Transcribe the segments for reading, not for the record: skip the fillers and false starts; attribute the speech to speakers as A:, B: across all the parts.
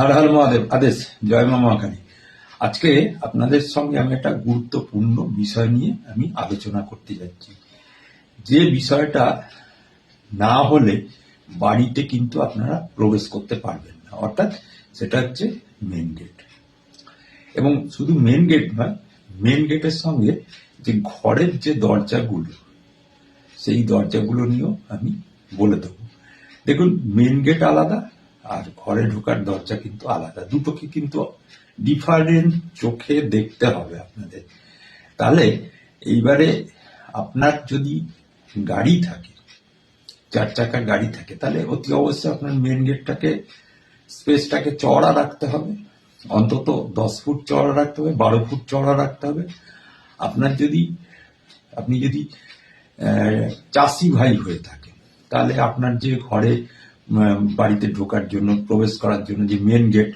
A: হর হর মহাদেব, আদেশ, জয় মা মহাকালী। আজকে আপনাদের সঙ্গে আমি একটা গুরুত্বপূর্ণ বিষয় নিয়ে আমি আলোচনা করতে যাচ্ছি। যে বিষয়টা না হলে বাড়িতে কিন্তু আপনারা প্রবেশ করতে পারবেন না, অর্থাৎ সেটা হচ্ছে মেন গেট। এবং শুধু মেন গেট নয়, মেন গেটের সঙ্গে যে ঘরের যে দরজাগুলো, সেই দরজাগুলো নিয়েও আমি বলে দেবো। দেখুন, মেন গেট আলাদা আর ঘরে ঢোকার দরজা কিন্তু আলাদা, দুটোকে কিন্তু ডিফারেন্ট চোখে দেখতে হবে আপনাদের। তাহলে এইবারে আপনার যদি গাড়ি থাকে, 4 চাকার গাড়ি থাকে, তাহলে অতি অবশ্যই আপনার মেন গেটটাকে স্পেসটাকে চওড়া রাখতে হবে, অন্তত 10 ফুট চওড়া রাখতে হবে, 12 ফুট চওড়া রাখতে হবে। আপনি যদি চাষি ভাই হয়ে থাকেন, তাহলে আপনার যে ঘরে বাড়িতে ঢোকার জন্য, প্রবেশ করার জন্য যে মেন গেট,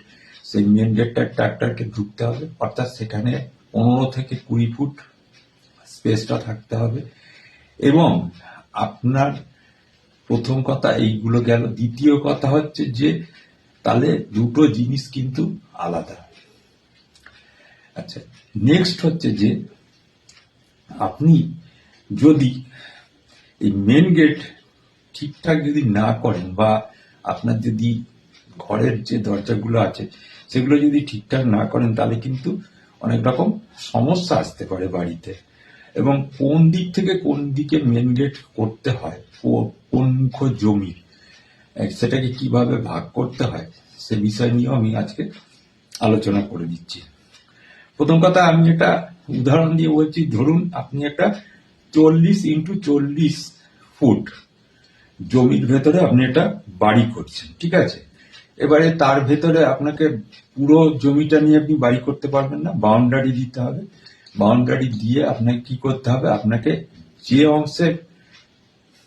A: সেই মেন গেটটা ট্রাক্টরকে ঢুকতে হবে, অর্থাৎ সেখানে 15 থেকে 20 ফুট স্পেসটা থাকতে হবে। এবং আপনার প্রথম কথা এইগুলো গেল। দ্বিতীয় কথা হচ্ছে যে তাহলে দুটো জিনিস কিন্তু আলাদা। আচ্ছা, নেক্সট হচ্ছে যে আপনি যদি এই মেন গেট ঠিকঠাক যদি না করেন, বা আপনার যদি ঘরের যে দরজাগুলো আছে সেগুলো যদি ঠিকঠাক না করেন, তাহলে কিন্তু অনেক রকম সমস্যা আসতে পারে বাড়িতে। এবং কোন দিক থেকে কোন দিকে মেন গেট করতে হয়, কোন মুখ জমি, সেটাকে কিভাবে ভাগ করতে হয়, সে বিষয় নিয়েও আমি আজকে আলোচনা করে দিচ্ছি। প্রথম কথা, আমি একটা উদাহরণ দিয়ে বলছি। ধরুন আপনি একটা 40x40 ফুট জমির ভেতরে আপনি একটা বাড়ি করছেন, ঠিক আছে? এবারে তার ভেতরে আপনাকে পুরো জমিটা নিয়ে আপনি বাড়ি করতে পারবেন না, বাউন্ডারি দিতে হবে। বাউন্ডারি দিয়ে আপনাকে কি করতে হবে, আপনাকে যে অংশে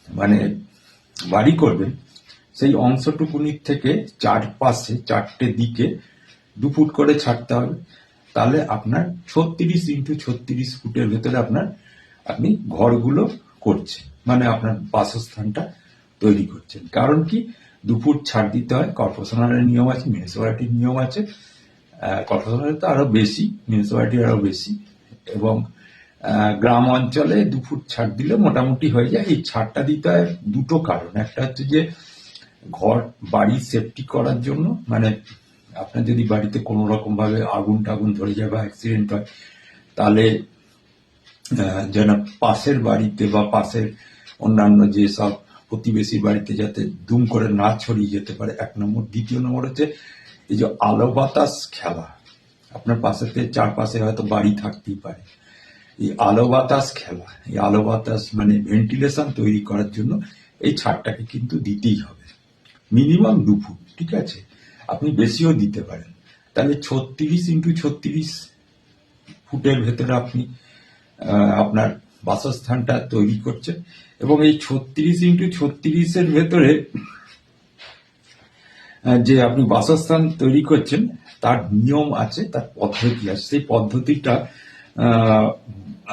A: মানে বাড়ি করবেন সেই অংশটুকুনির থেকে চারপাশে 4টে দিকে 2 ফুট করে ছাড়তে হবে। তাহলে আপনার 36x36 ফুটের ভেতরে আপনি ঘরগুলো করছেন, মানে আপনার বাসস্থানটা তৈরি করছেন। কারণ কি, 2 ফুট ছাড় দিতে হয়, কর্পোরেশনের নিয়ম আছে, মিউনিসিপ্যালিটির নিয়ম আছে। কর্পোরেশনের তো আরো বেশি, মিউনিসিপ্যালিটির আরো বেশি। এবং গ্রাম অঞ্চলে 2 ফুট ছাড় দিলে মোটামুটি হয়ে যায়। এই ছাড়টা দিতে হয় দুটো কারণ। একটা হচ্ছে যে বাড়ি সেফটি করার জন্য, মানে আপনার যদি বাড়িতে কোনো রকম ভাবে আগুন টাগুন ধরে যায় বা অ্যাক্সিডেন্ট হয়, তাহলে যেন পাশের বাড়িতে বা পাশের অন্যান্য যে সব প্রতিবেশী বাড়িতে যাতে দুম করে না ছড়িয়ে যেতে পারে, 1 নম্বর। দ্বিতীয় নম্বর হচ্ছে এই যে আলো বাতাস খেলা, আপনার পাশেতে চারপাশে হয়তো বাড়ি থাকতেই পারে, এই আলো বাতাস খেলা, এই আলো বাতাস মানে ভেন্টিলেশন তৈরি করার জন্য এই ছাদটাকে কিন্তু দিতেই হবে, মিনিমাম 2 ফুট, ঠিক আছে? আপনি বেশিও দিতে পারেন। তাহলে 36x36 ফুটের ভেতরে আপনি আপনার বাসস্থানটা তৈরি করছেন। এবং এই 36x36 ভেতরে যে আপনি বাসস্থান তৈরি করছেন, তার নিয়ম আছে, তার পদ্ধতি আছে। সেই পদ্ধতিটা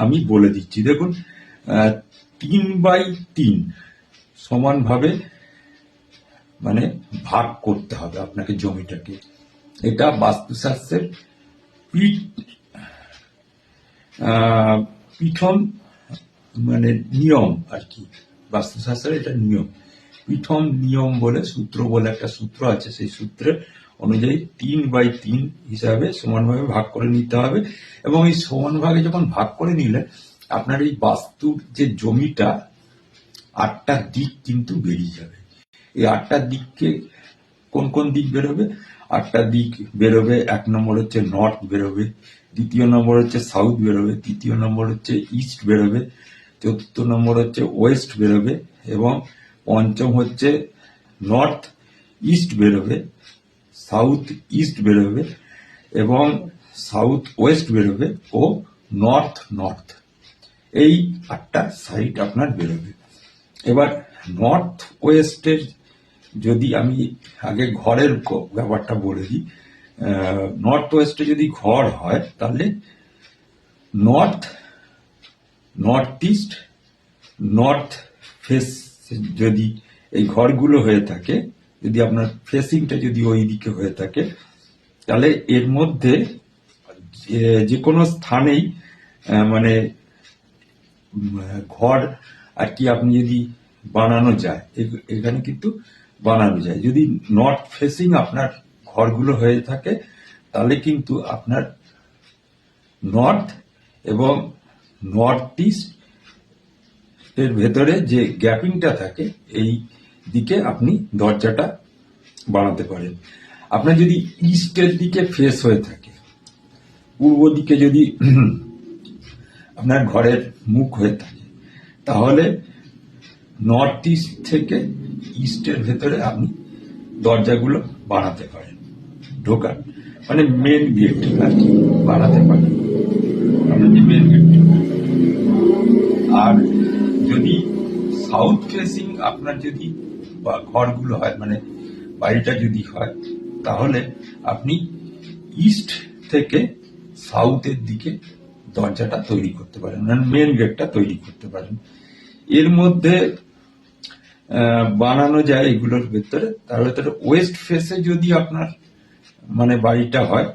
A: আমি বলে দিচ্ছি। দেখুন, 3x3 সমানভাবে মানে ভাগ করতে হবে আপনাকে জমিটাকে। এটা বাস্তুশাস্ত্রের প্রথম মানে নিয়ম আর কি, বাস্তুশাস্ত্রের এটা নিয়ম। প্রথম নিয়ম বলে সূত্র বলে একটা সূত্র আছে, সেই সূত্রের অনুযায়ী 3x3 হিসাবে সমানভাবে ভাগ করে নিতে হবে। এবং এই সমান ভাগে যখন ভাগ করে নিলে আপনার এই বাস্তুর যে জমিটা 8টা দিক কিন্তু বেরিয়ে যাবে। এই 8টা দিককে কোন কোন দিক বেরোবে? 8টা দিক বেরোবে। 1 নম্বর হচ্ছে নর্থ বেরোবে, দ্বিতীয় নম্বর হচ্ছে সাউথ বেরোবে, তৃতীয় নম্বর হচ্ছে ইস্ট বেরোবে, চতুর্থ নম্বর হচ্ছে ওয়েস্ট বেরোবে, এবং পঞ্চম হচ্ছে নর্থ ইস্ট বেরোবে, সাউথ ইস্ট বেরোবে, এবং সাউথ ওয়েস্ট বেরোবে, ও নর্থ নর্থ। এই 8টা সাইড আপনার বেরোবে। এবার নর্থ ওয়েস্টের যদি আমি আগে ঘরের ব্যাপারটা বলে দিই, নর্থ ওয়েস্টে যদি ঘর হয়, তাহলে নর্থ ইস্ট নর্থ ফেস যদি এই ঘরগুলো হয়ে থাকে, যদি আপনার ফেসিংটা যদি ওই দিকে হয়ে থাকে, তাহলে এর মধ্যে যে কোনো স্থানেই মানে ঘর আর কি আপনি যদি বানানো যায়, এখানে কিন্তু বানানো যায়। যদি নর্থ ফেসিং আপনার ঘরগুলো হয়ে থাকে তাহলে কিন্তু আপনার নর্থ এবং নর্থ ইস্ট এর ভেতরে যে গ্যাপিংটা থাকে এই দিকে আপনি দরজাটা বানাতে পারেন। আপনার যদি ইস্টের দিকে ফেস হয়ে থাকে, পূর্ব দিকে যদি আপনার ঘরের মুখ হয়ে থাকে, তাহলে নর্থ ইস্ট থেকে ইস্টের ভেতরে আপনি দরজাগুলো বানাতে পারেন, ঢোকার মানে মেন গেট আর কি বানাতে পারেন, আপনার যে মেন গেট। আর যদি সাউথ ফেসিং আপনার যদি ঘরগুলো হয়, মানে বাড়িটা যদি হয়, তাহলে আপনি ইস্ট থেকে সাউথের দিকে দরজাটা তৈরি করতে পারেন, মানে মেন গেটটা তৈরি করতে পারেন। এর মধ্যে বানানো যায় এগুলোর ভেতরে। তার ভেতরে ওয়েস্ট ফেসে যদি আপনার মানে বাড়িটা হয়,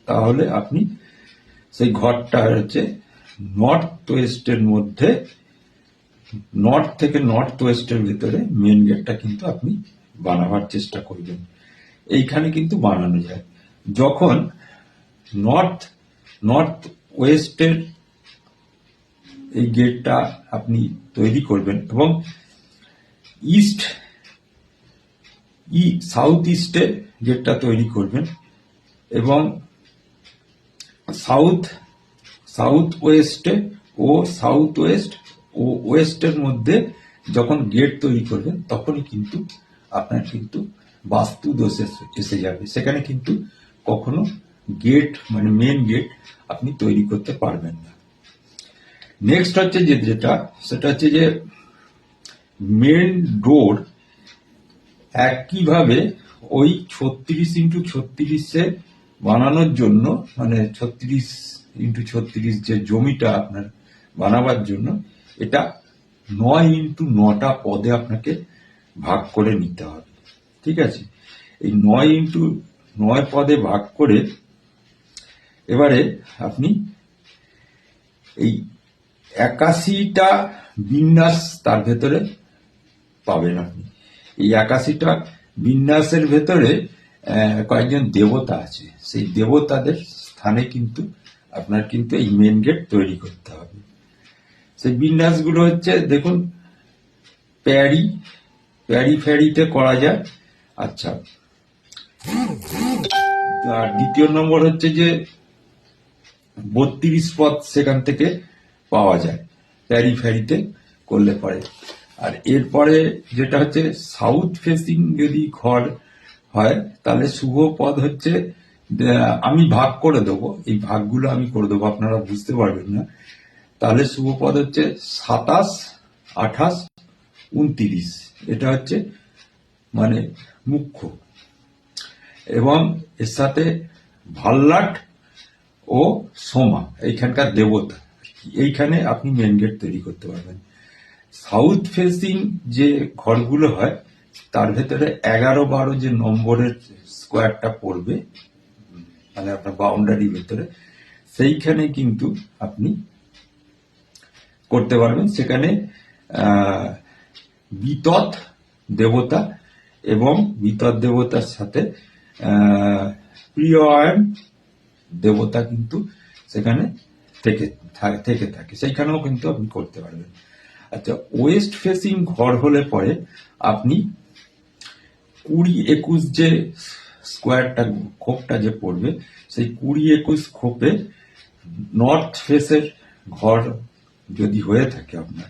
A: তাহলে আপনি সেই ঘরটা হচ্ছে নর্থ ওয়েস্টের মধ্যে, নর্থ থেকে নর্থ ওয়েস্টের ভিতরে মেন গেটটা কিন্তু আপনি বানাবার চেষ্টা করবেন। এইখানে কিন্তু বানানো যায়। যখন নর্থ ওয়েস্টের এই গেটটা আপনি তৈরি করবেন এবং সাউথ ইস্টে গেটটা তৈরি করবেন এবং সাউথ ওয়েস্টে ও সাউথ ওয়েস্ট ও ওয়েস্টের মধ্যে যখন গেট তৈরি করবেন, তখনই কিন্তু আপনার কিন্তু বাস্তু দোষ এসে যাবে। সেখানে কিন্তু কখনো গেট মানে মেন গেট আপনি তৈরি করতে পারবেন না। নেক্সট হচ্ছে যেটা সেটা হচ্ছে যে মেন ডোর একইভাবে ওই 36x36 বানানোর জন্য, মানে 36x36 যে জমিটা আপনার বানাবার জন্য, এটা 9x9টা পদে আপনাকে ভাগ করে নিতে হবে। ঠিক আছে, এই 9x9 পদে ভাগ করে এবারে আপনি এই 81টা বিন্যাস তার ভেতরে পাবেন। আপনি এই 81টা বিন্যাসের ভেতরে কয়েকজন দেবতা আছে, সেই দেবতাদের স্থানে কিন্তু আপনার কিন্তু এই মেন গেট তৈরি করতে হবে। সেই বিন্যাসগুলো হচ্ছে, দেখুন, প্যারি ফ্যারিতে করা যায়। আচ্ছা, আর দ্বিতীয় নম্বর হচ্ছে যে 32 পদ সেখান থেকে পাওয়া যায় প্যারি ফ্যারিতে করলে পরে। আর এরপরে যেটা হচ্ছে সাউথ ফেসিং যদি ঘর হয়, তাহলে শুভ পদ হচ্ছে, আমি ভাগ করে দেবো, এই ভাগগুলো আমি করে দেবো, আপনারা বুঝতে পারবেন না। তাহলে শুভ পদ হচ্ছে 27, 28, 29, এটা হচ্ছে মানে মুখ্য। এবং এর সাথে ভাল্লাট ও সোমা এইখানকার দেবতা, এইখানে আপনি মেন গেট তৈরি করতে পারবেন। সাউথ ফেসিং যে ঘরগুলো হয় তার ভেতরে 11-12 যে নম্বরের স্কোয়ারটা পড়বে, মানে আপনার বাউন্ডারির ভেতরে, সেইখানে কিন্তু আপনি করতে পারবেন। সেখানে বিতত দেবতা এবং বিতত দেবতার সাথে প্রিয়য়ন দেবতা কিন্তু সেখানে থেকে থাকে, সেইখানেও কিন্তু আপনি করতে পারবেন। আচ্ছা, ওয়েস্ট ফেসিং ঘর হলে পরে আপনি 20-21 যে স্কোয়ারটা খোপটা যে পড়বে, সেই 20-21 খোপে নর্থ ফেসের ঘর যদি হয়ে থাকে আপনার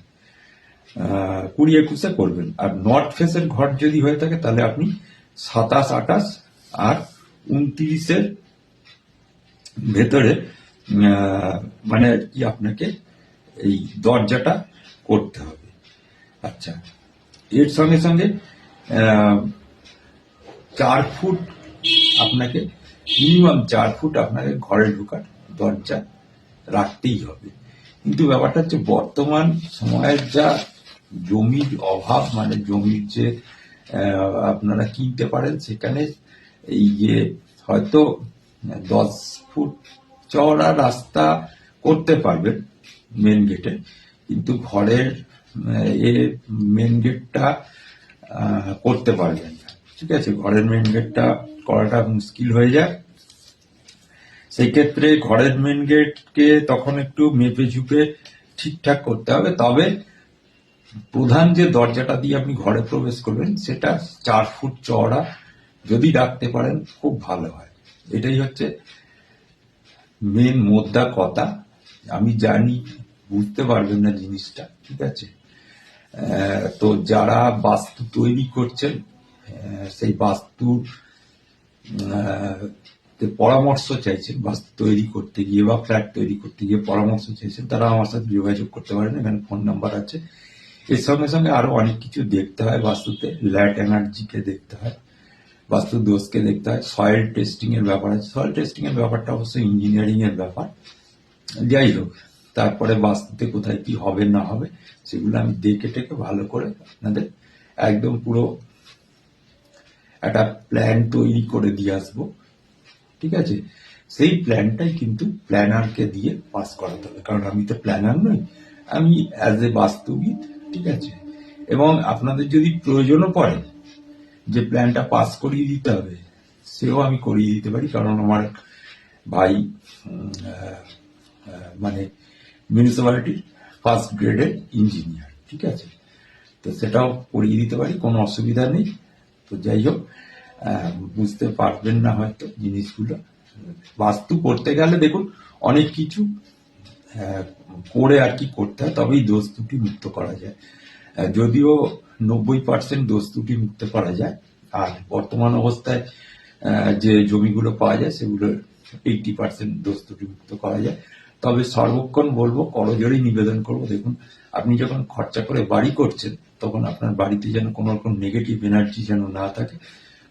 A: 20-21 করবেন। আর নর্থ ফেসের ঘর যদি হয়ে থাকে তাহলে আপনি 27, 28 আর 29 ভেতরে মানে কি আপনাকে এই দরজাটা করতে হবে। আচ্ছা, এর সঙ্গে সঙ্গে 4 ফুট আপনাকে, মিনিমাম 4 ফুট আপনাকে ঘরে ঢোকার দরজা রাখতেই হবে। কিন্তু ব্যাপারটা হচ্ছে বর্তমান সময়ের যা জমির অভাব, মানে জমির যে আপনারা কিনতে পারেন, সেখানে এই যে হয়তো 10 ফুট চওড়া রাস্তা করতে পারবেন মেন গেটে, কিন্তু ঘরের মেন গেটটা করতে পারবেন না। ঠিক আছে, ঘরের মেন গেটটা করাটা মুশকিল হয়ে যায়। সেই ক্ষেত্রে ঘরের মেন গেটকে তখন একটু মেপে ঝুপে ঠিকঠাক করতে হবে। তবে প্রধান যে দরজাটা দিয়ে আপনি ঘরে প্রবেশ করবেন সেটা 4 ফুট চওড়া যদি রাখতে পারেন খুব ভালো হয়। এটাই হচ্ছে মেন মোদ্দা কথা। আমি জানি বুঝতে পারবেন না জিনিসটা, ঠিক আছে। তো যারা বাস্তু তৈরি করছেন সেই বাস্তুর পরামর্শ চাইছেন, বাস্তু তৈরি করতে গিয়ে বা ফ্ল্যাট তৈরি করতে গিয়ে পরামর্শ চাইছেন, তারা আমার সাথে যোগাযোগ করতে পারেন। এখানে ফোন নাম্বার আছে। এর সঙ্গে সঙ্গে আরো অনেক কিছু দেখতে হয় বাস্তুতে। ল্যাট এনার্জিকে দেখতে হয়, বাস্তু দোষকে দেখতে হয়, সয়েল টেস্টিং এর ব্যাপার আছে। সয়েল টেস্টিং এর ব্যাপারটা অবশ্যই ইঞ্জিনিয়ারিং এর ব্যাপার। যাই হোক, তারপরে বাস্তুতে কোথায় কি হবে না হবে সেগুলো আমি দেখে টেকে ভালো করে আপনাদের একদম পুরো একটা প্ল্যান তৈরি করে দিয়ে আসবো। ঠিক আছে, সেই প্ল্যানটাই কিন্তু প্ল্যানারকে দিয়ে পাস করাতে হবে, কারণ আমি তো প্ল্যানার নই, আমি অ্যাজ এ বাস্তুবিদ। ঠিক আছে, এবং আপনাদের যদি প্রয়োজনও পড়ে যে প্ল্যানটা পাস করিয়ে দিতে হবে, সেও আমি করিয়ে দিতে পারি, কারণ আমার ভাই মানে মিউনিসিপ্যালিটির ফার্স্ট গ্রেডের ইঞ্জিনিয়ার। ঠিক আছে, তো সেটাও করিয়ে দিতে পারি, কোনো অসুবিধা নেই। তো যাই হোক, বুঝতে পারবেন না হয়তো জিনিসগুলো। বাস্তু করতে গেলে দেখুন অনেক কিছু করে আর কি করতে হয়, তবেই দোষ ত্রুটি মুক্ত করা যায়। যদিও 90% দোষ ত্রুটি মুক্ত করা যায়, আর বর্তমান অবস্থায় যে জমিগুলো পাওয়া যায় সেগুলো 80% দোষ ত্রুটি মুক্ত করা যায়। তবে সর্বক্ষণ বলবো, করজোড়েই নিবেদন করবো, দেখুন আপনি যখন খরচা করে বাড়ি করছেন তখন আপনার বাড়িতে যেন কোনো রকম নেগেটিভ এনার্জি যেন না থাকে,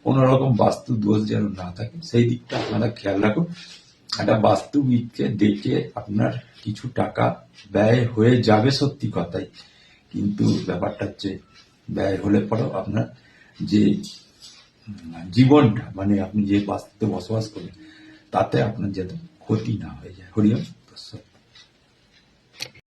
A: কোন রকম বাস্তু দোষ যেন না থাকে, সেই দিকটা আপনারা খেয়াল রাখুন। একটা বাস্তুবিদকে দেখে আপনার কিছু টাকা ব্যয় হয়ে যাবে সত্যি কথাই, কিন্তু ব্যাপারটা হচ্ছে ব্যয় হলে পরেও আপনার যে জীবনটা, মানে আপনি যে বাস্তুতে বসবাস করেন, তাতে আপনার যাতে ক্ষতি না হয়ে যায়। হরিওম।